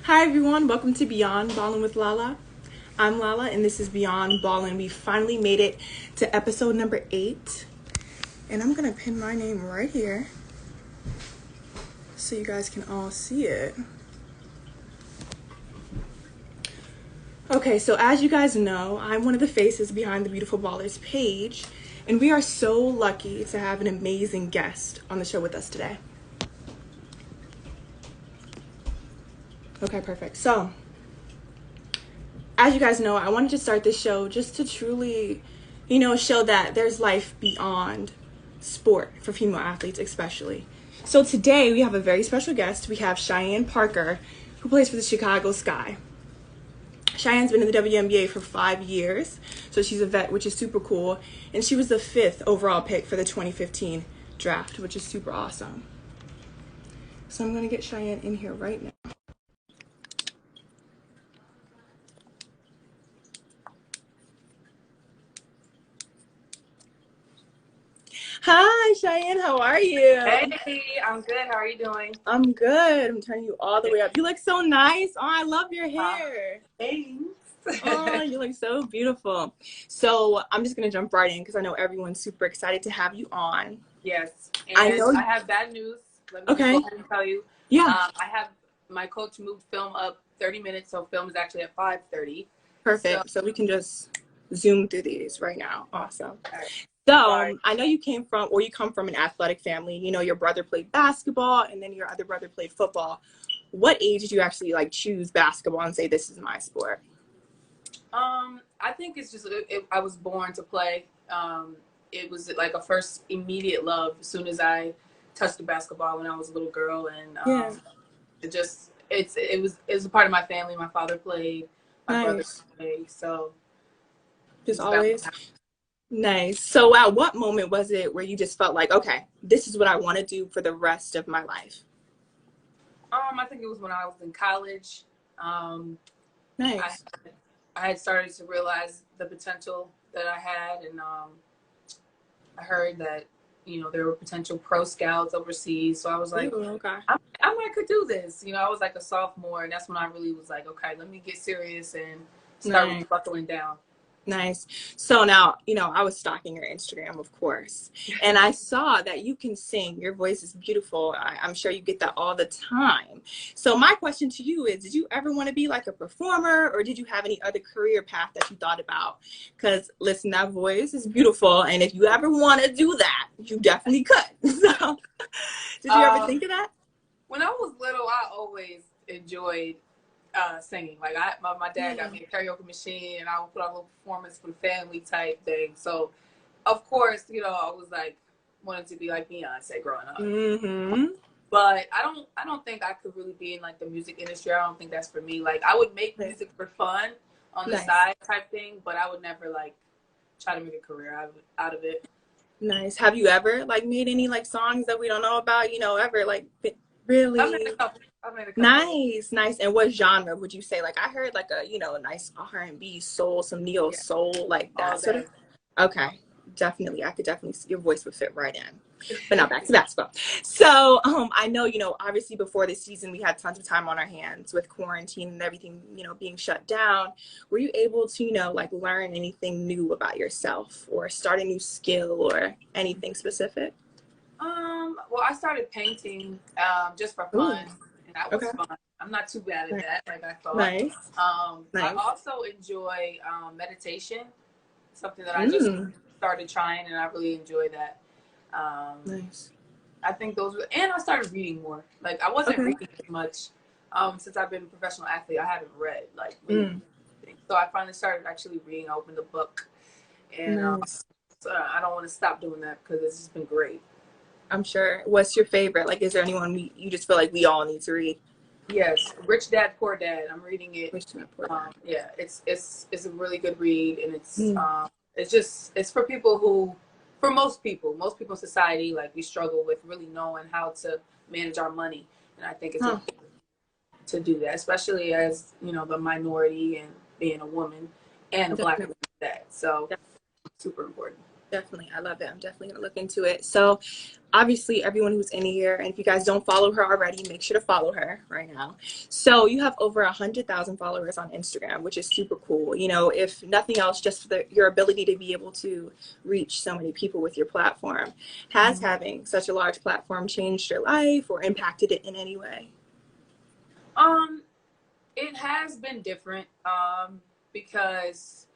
Hi everyone, welcome to Beyond Ballin with LaLa. I'm LaLa and this is Beyond Ballin. We finally made it to episode number 8. And I'm gonna pin my name right here so you guys can all see it. Okay, so as you guys know, I'm one of the faces behind the Beautiful Ballers page, and we are so lucky to have an amazing guest on the show with us today. Okay, perfect. So, as you guys know, I wanted to start this show just to truly, show that there's life beyond sport for female athletes, especially. So today we have a very special guest. We have Cheyenne Parker, who plays for the Chicago Sky. Cheyenne's been in the WNBA for 5 years, so she's a vet, which is super cool. And she was the 5th overall pick for the 2015 draft, which is super awesome. So I'm going to get Cheyenne in here right now. Hi, Cheyenne. How are you? Hey, I'm good. How are you doing? I'm good. I'm turning you all the way up. You look so nice. Oh, I love your hair. Thanks. Oh, you look so beautiful. So I'm just going to jump right in because I know everyone's super excited to have you on. Yes. And I know. I have bad news. Let me Okay. go ahead and tell you. Yeah. I have my coach moved film up 30 minutes, so film is actually at 5:30. Perfect. So we can just zoom through these right now. Awesome. Right. So I know you come from an athletic family. You know, your brother played basketball and then your other brother played football. What age did you actually choose basketball and say, this is my sport? I think it's just I was born to play. It was like a first immediate love as soon as I touched the basketball when I was a little girl, and it was a part of my family. My father played, my brother played, so just always. Nice. So at what moment was it where you just felt like, okay, this is what I want to do for the rest of my life? I think it was when I was in college. Nice. I had started to realize the potential that I had, and I heard that there were potential pro scouts overseas. So I was like, ooh, okay. I could do this. I was like a sophomore, and that's when I really was like, okay, let me get serious and start really buckling down. Nice. So now, I was stalking your Instagram, of course, and I saw that you can sing. Your voice is beautiful. I'm sure you get that all the time. So my question to you is, did you ever want to be like a performer, or did you have any other career path that you thought about? Because listen, that voice is beautiful, and if you ever want to do that, you definitely could. So did you ever think of that? When I was little, I always enjoyed singing. Like my dad got me a karaoke machine, and I would put on a little performance for the family type thing. So, of course, I was like wanted to be like Beyonce growing up. Mm-hmm. But I don't think I could really be in like the music industry. I don't think that's for me. Like I would make music for fun on the side type thing, but I would never like try to make a career out of it. Nice. Have you ever made any songs that we don't know about? Ever really? I've made a couple. Nice. And what genre would you say? I heard a nice R&B soul, some neo soul, like that sort of. Okay, definitely. I could definitely see your voice would fit right in. But now back to basketball. So I know obviously before this season we had tons of time on our hands with quarantine and everything being shut down. Were you able to learn anything new about yourself or start a new skill or anything specific? Well, I started painting just for fun. Ooh. And that was fun. I'm not too bad at that, like I thought. Nice. I also enjoy meditation, something that I just started trying, and I really enjoy that. Nice. I think and I started reading more. Like I wasn't reading as much since I've been a professional athlete. I haven't read so I finally started actually reading. I opened a book, and so I don't want to stop doing that because it's just been great. I'm sure. What's your favorite? Is there anyone you just feel like we all need to read? Yes, Rich Dad Poor Dad. I'm reading it. Rich Dad Poor Dad. Yeah, it's a really good read, and it's for people who, for most people in society, we struggle with really knowing how to manage our money, and I think it's important to do that, especially as the minority and being a woman and a Black woman. So super important. Definitely. I love it. I'm definitely going to look into it. So obviously everyone who's in here, and if you guys don't follow her already, make sure to follow her right now. So you have over 100,000 followers on Instagram, which is super cool. You know, if nothing else, just for your ability to be able to reach so many people with your platform. Has having such a large platform changed your life or impacted it in any way? It has been different, because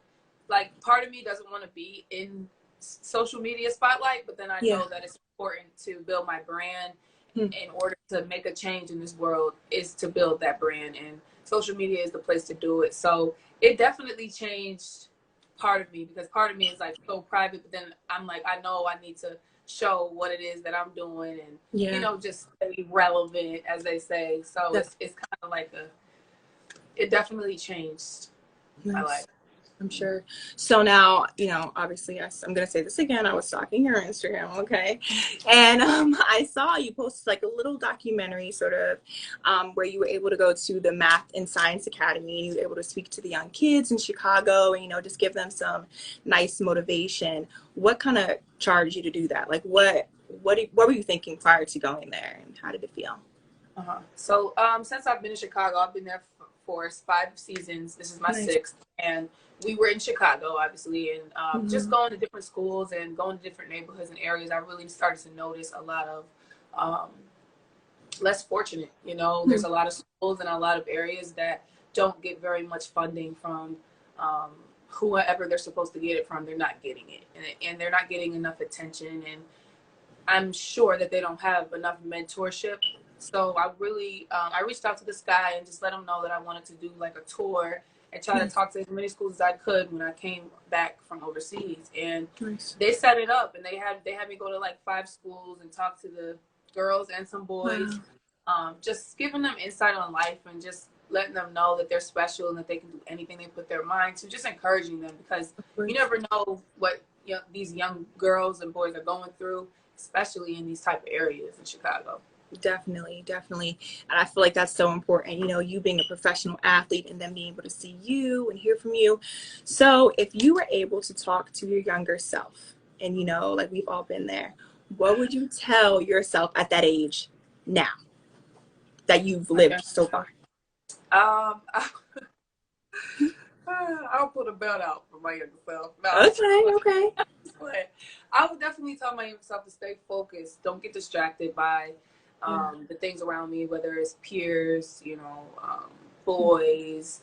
like part of me doesn't want to be in social media spotlight, but then I know that it's important to build my brand. In order to make a change in this world is to build that brand, and social media is the place to do it. So it definitely changed part of me, because part of me is like so private, but then I'm like, I know I need to show what it is that I'm doing, and you know, just stay relevant, as they say. So it's kind of like it definitely changed my life. I'm sure. So now, you know, obviously, I'm going to say this again. I was stalking your Instagram, okay? And I saw you posted like a little documentary sort of where you were able to go to the Math and Science Academy, and you were able to speak to the young kids in Chicago and, you know, just give them some nice motivation. What kind of charged you to do that? Like, what were you thinking prior to going there, and how did it feel? So since I've been in Chicago, I've been there for 5 seasons. This is my 6th, and we were in Chicago, obviously, and just going to different schools and going to different neighborhoods and areas, I really started to notice a lot of less fortunate. You know, there's a lot of schools and a lot of areas that don't get very much funding from whoever they're supposed to get it from. They're not getting it, and they're not getting enough attention, and I'm sure that they don't have enough mentorship. So I really, I reached out to this guy and just let him know that I wanted to do like a tour and try to talk to as many schools as I could when I came back from overseas. And they set it up, and they had me go to like 5 schools and talk to the girls and some boys, just giving them insight on life and just letting them know that they're special and that they can do anything they put their mind to, just encouraging them, because you never know what these young girls and boys are going through, especially in these type of areas in Chicago. Definitely. And I feel like that's so important, you know, you being a professional athlete and then being able to see you and hear from you. So if you were able to talk to your younger self, and, you know, like we've all been there, what would you tell yourself at that age now that you've lived so far? I'll put a belt out for my younger self. No, okay. But I would definitely tell my younger self to stay focused. Don't get distracted by the things around me, whether it's peers, you know, boys,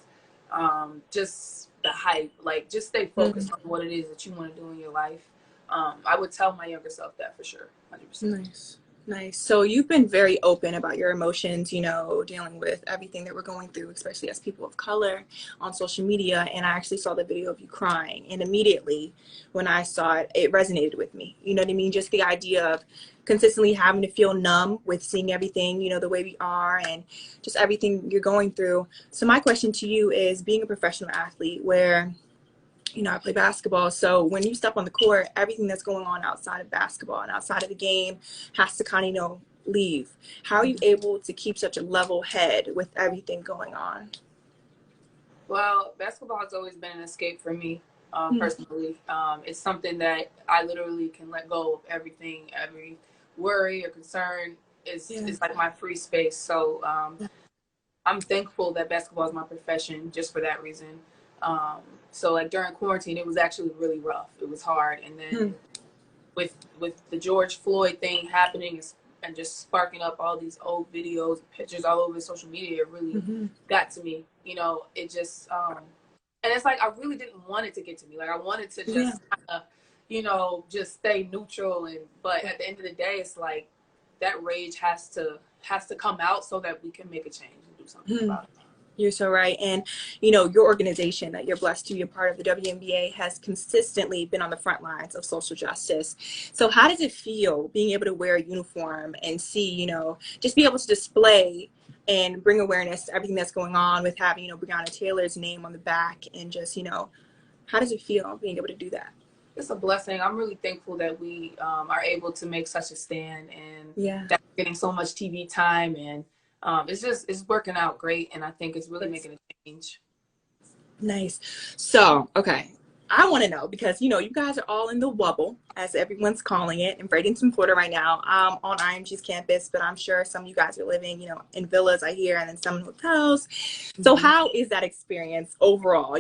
just the hype. Like, just stay focused on what it is that you want to do in your life. I would tell my younger self that for sure, 100%. Nice. So you've been very open about your emotions, you know, dealing with everything that we're going through, especially as people of color, on social media. And I actually saw the video of you crying. And immediately when I saw it, it resonated with me. You know what I mean? Just the idea of consistently having to feel numb with seeing everything, you know, the way we are and just everything you're going through. So my question to you is, being a professional athlete where, you know, I play basketball. So when you step on the court, everything that's going on outside of basketball and outside of the game has to kind of, you know, leave. How are you able to keep such a level head with everything going on? Well, basketball has always been an escape for me, personally. It's something that I literally can let go of everything, every worry or concern. It's like my free space. So I'm thankful that basketball is my profession just for that reason. So like during quarantine, it was actually really rough. It was hard. And then with the George Floyd thing happening and just sparking up all these old videos, pictures all over social media, it really got to me. You know, it just, and it's like, I really didn't want it to get to me. Like, I wanted to just kind of, you know, just stay neutral. But at the end of the day, it's like that rage has to come out so that we can make a change and do something about it. You're so right. And, you know, your organization that you're blessed to be a part of, the WNBA, has consistently been on the front lines of social justice. So how does it feel being able to wear a uniform and see, you know, just be able to display and bring awareness to everything that's going on with having, you know, Breonna Taylor's name on the back, and just, you know, how does it feel being able to do that? It's a blessing. I'm really thankful that we are able to make such a stand, and that we're getting so much TV time, and it's working out great, and I think it's really making a change. Nice. So, okay, I want to know because, you guys are all in the wubble, as everyone's calling it, in Bradenton, Florida right now, on IMG's campus. But I'm sure some of you guys are living, in villas, I hear, and then some in hotels. So how is that experience overall?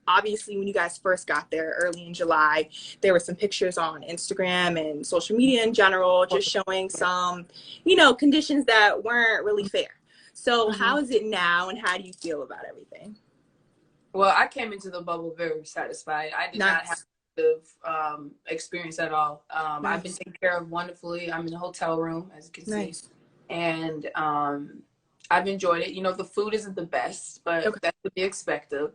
Obviously, when you guys first got there early in July, there were some pictures on Instagram and social media in general, just showing some, conditions that weren't really fair. So how is it now, and how do you feel about everything? Well, I came into the bubble very satisfied. I did not have experience at all. I've been taken care of wonderfully. I'm in a hotel room, as you can see. And I've enjoyed it. The food isn't the best, but that's to be expected.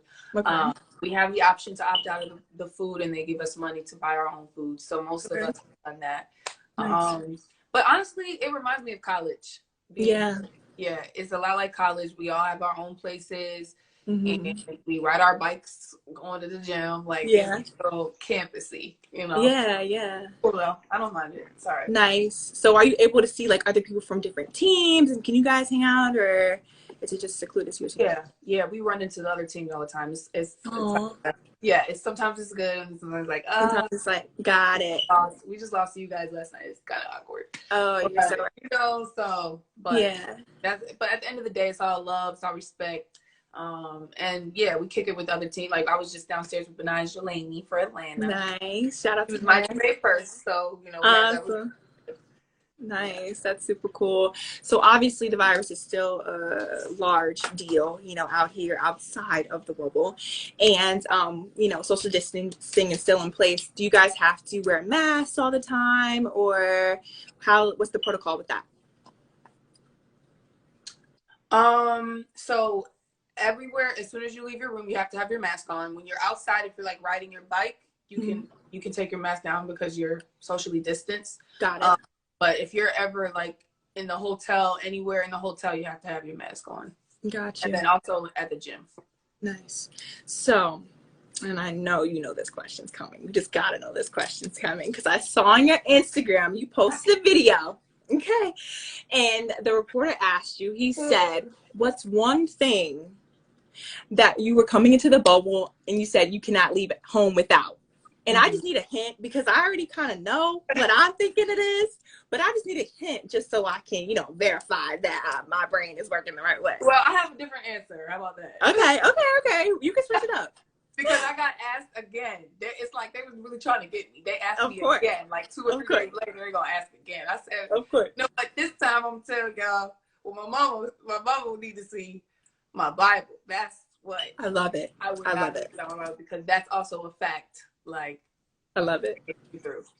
We have the option to opt out of the food, and they give us money to buy our own food. So most of us have done that. But honestly, it reminds me of college. Yeah, it's a lot like college. We all have our own places. And we ride our bikes going to the gym, it's so campusy, Well, I don't mind it. Sorry. Nice. So are you able to see other people from different teams, and can you guys hang out, or is it just secluded to yourself? Yeah, we run into the other teams all the time. It's sometimes it's good, and sometimes sometimes it's got it. We just lost to you guys last night. It's kind of awkward. Oh, you're so right. But at the end of the day, it's all love, it's all respect. And we kick it with other teams. I was just downstairs with Benai Delaney for Atlanta. Nice. Shout out to my teammate first. So, awesome. Nice. That's super cool. So obviously the virus is still a large deal, out here outside of the bubble. And, social distancing is still in place. Do you guys have to wear masks all the time, or what's the protocol with that? So everywhere, as soon as you leave your room, you have to have your mask on. When you're outside, if you're riding your bike, you can take your mask down because you're socially distanced. Got it. But if you're ever in the hotel, anywhere in the hotel, you have to have your mask on. Gotcha. And then also at the gym. Nice. So, and I know this question's coming. You just gotta know this question's coming because I saw on your Instagram you posted a video. Okay. And the reporter asked you, he said, what's one thing that you were coming into the bubble and you said you cannot leave at home without? And I just need a hint because I already kind of know what I'm thinking it is, but I just need a hint just so I can, verify that my brain is working the right way. Well, I have a different answer. How about that? Okay. You can switch it up. Because I got asked again. It's like they was really trying to get me. They asked me again, 2 or 3 days later. They're gonna ask again. I said, "Of course." No, this time I'm telling y'all. Well, my mama will need to see my Bible. That's what I love it. I love it because that's also a fact. I love it.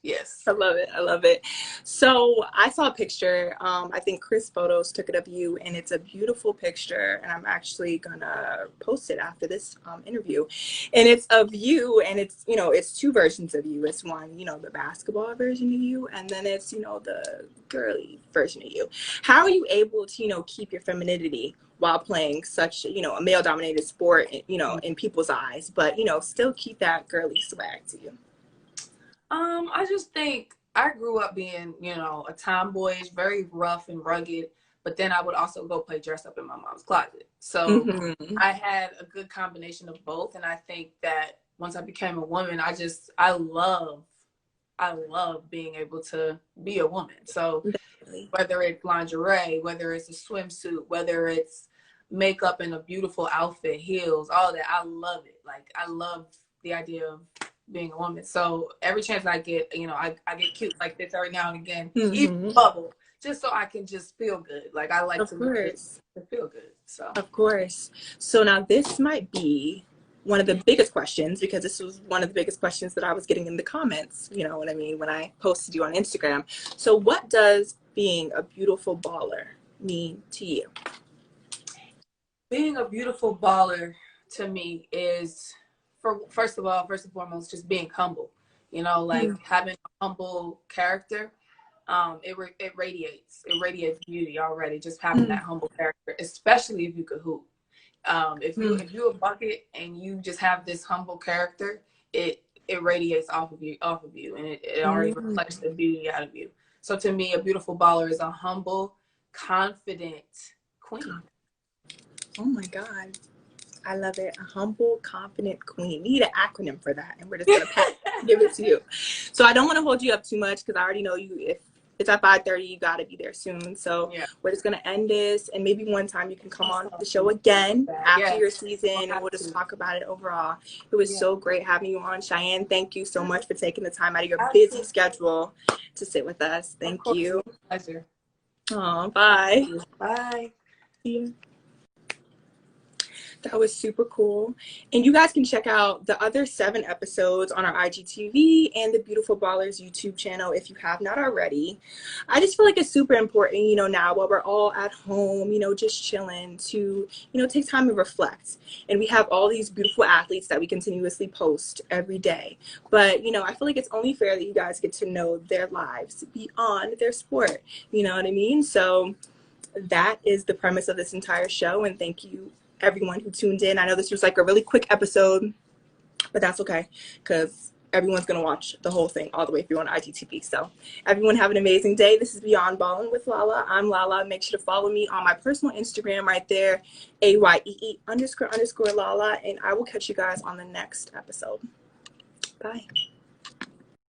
Yes. I love it. So I saw a picture. I think Chris Photos took it of you, and it's a beautiful picture. And I'm actually gonna post it after this interview. And it's of you, and it's it's 2 versions of you. It's one, the basketball version of you, and then it's the girly version of you. How are you able to keep your femininity while playing such a male-dominated sport, in people's eyes, but still keep that girly swag to you? I just think I grew up being, a tomboyish, very rough and rugged, but then I would also go play dress up in my mom's closet. So I had a good combination of both. And I think that once I became a woman, I love being able to be a woman. So whether it's lingerie, whether it's a swimsuit, whether it's makeup and a beautiful outfit, heels, all that, I love it. I love the idea of being a woman. So every chance I get, I get cute like this every now and again, even bubble, just so I can just feel good. I like to feel good. So of course. So now this might be one of the biggest questions, because this was one of the biggest questions that I was getting in the comments, you know what I mean, when I posted you on Instagram. So what does being a beautiful baller mean to you? Being a beautiful baller to me is, first and foremost, just being humble. Having a humble character, it radiates beauty already. Just having that humble character, especially if you could hoop. If you're a bucket and you just have this humble character, it radiates off of you, and it already reflects the beauty out of you. So to me, a beautiful baller is a humble, confident queen. Oh my God. I love it. A humble, confident queen. We need an acronym for that, and we're just gonna give it to you. So I don't want to hold you up too much because I already know you. If it's at 5:30, you gotta be there soon. So we're just gonna end this, and maybe one time you can come on the show again after your season, and we'll just talk about it overall. It was so great having you on, Cheyenne. Thank you so much for taking the time out of your busy schedule to sit with us. Thank you. Pleasure. Oh, bye. Bye. See you. That was super cool. And you guys can check out the other 7 episodes on our IGTV and the Beautiful Ballers YouTube channel if you have not already. I just feel like it's super important, you know, now while we're all at home, you know, just chilling to, you know, take time and reflect. And we have all these beautiful athletes that we continuously post every day. But, you know, I feel like it's only fair that you guys get to know their lives beyond their sport. You know what I mean? So that is the premise of this entire show. And thank you everyone who tuned in. I know this was like a really quick episode, but that's okay because everyone's gonna watch the whole thing all the way through on IGTV. So everyone have an amazing day. This is Beyond Ballin with LaLa. I'm LaLa. Make sure to follow me on my personal Instagram right there, AYEE__LaLa, and I will catch you guys on the next episode. Bye.